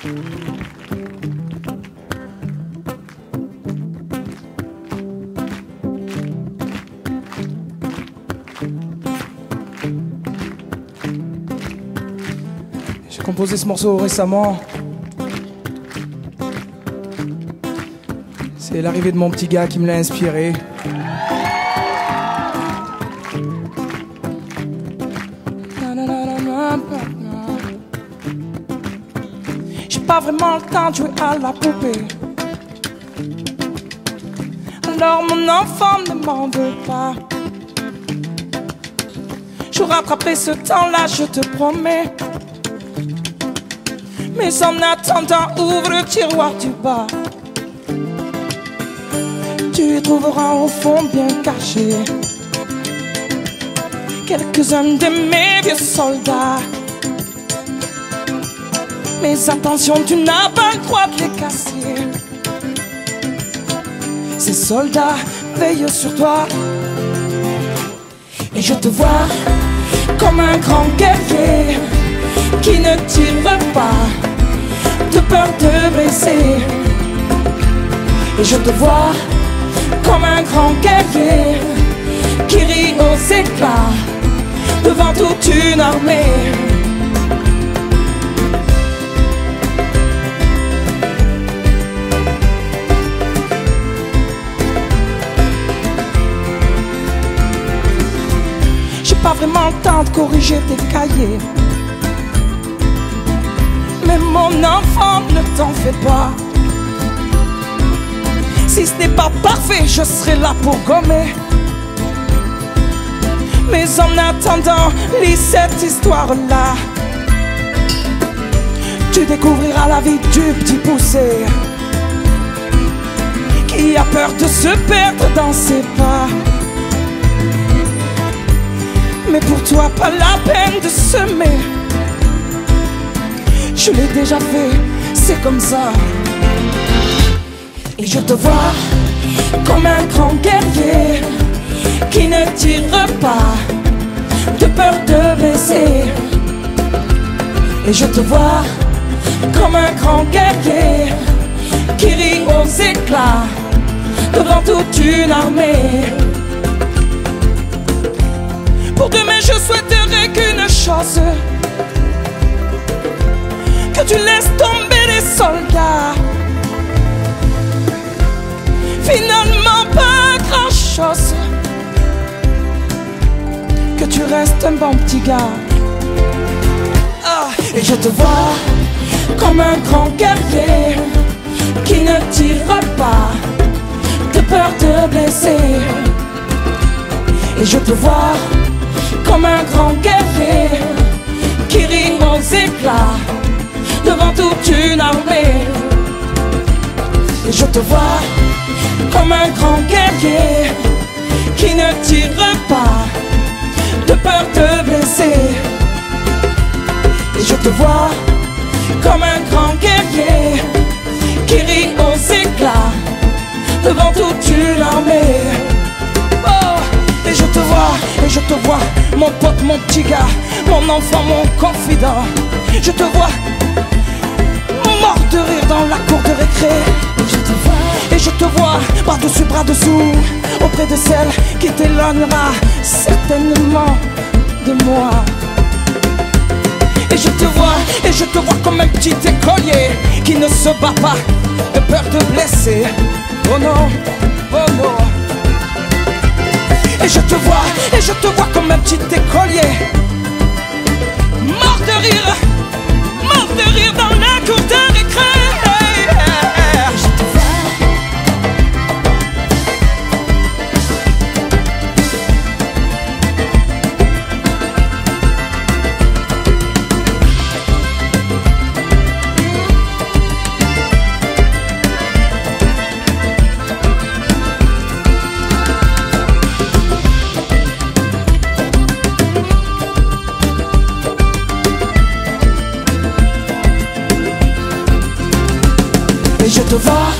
J'ai composé ce morceau récemment. C'est l'arrivée de mon petit gars qui me l'a inspiré. J'ai pas vraiment le temps de jouer à la poupée. Alors mon enfant ne m'en veut pas. Je rattraperai ce temps-là, je te promets. Mais en attendant, ouvre le tiroir du bas. Tu trouveras au fond bien caché quelques-uns de mes vieux soldats. Mais attention, tu n'as pas le droit de les casser. Ces soldats veillent sur toi. Et je te vois comme un grand guerrier qui ne tire pas de peur de blesser. Et je te vois comme un grand guerrier qui rit aux éclats devant toute une armée. J'ai pas vraiment le temps de corriger tes cahiers, mais mon enfant, ne t'en fais pas. Si ce n'est pas parfait, je serai là pour gommer. Mais en attendant, lis cette histoire-là. Tu découvriras la vie du petit poussé qui a peur de se perdre dans ses pas. Mais pour toi, pas la peine de semer. Je l'ai déjà fait, c'est comme ça. Et je te vois comme un grand guerrier qui ne tire pas de peur de blesser. Et je te vois comme un grand guerrier qui rit aux éclats devant toute une armée. Pour demain, je souhaiterais qu'une chose, que tu laisses tomber les soldats. Finalement pas grand chose, que tu restes un bon petit gars. Et je te vois comme un grand guerrier qui ne tire pas de peur de blesser. Et je te vois comme un grand guerrier qui rit aux éclats devant toute une armée. Et je te vois comme un grand guerrier qui ne tire pas de peur de blesser. Et je te vois comme un grand guerrier qui rit aux éclats devant toute une armée. Oh, et je te vois, mon pote, mon petit gars, mon enfant, mon confident. Je te vois mort de rire dans la cour de récré. Et je te vois par-dessus, bras-dessous, auprès de celle qui t'éloignera certainement de moi. Et je te vois comme un petit écolier qui ne se bat pas de peur de blesser. Oh non, oh non. Et je te vois comme un petit écolier mort de rire dans la cour de récré. Je te vois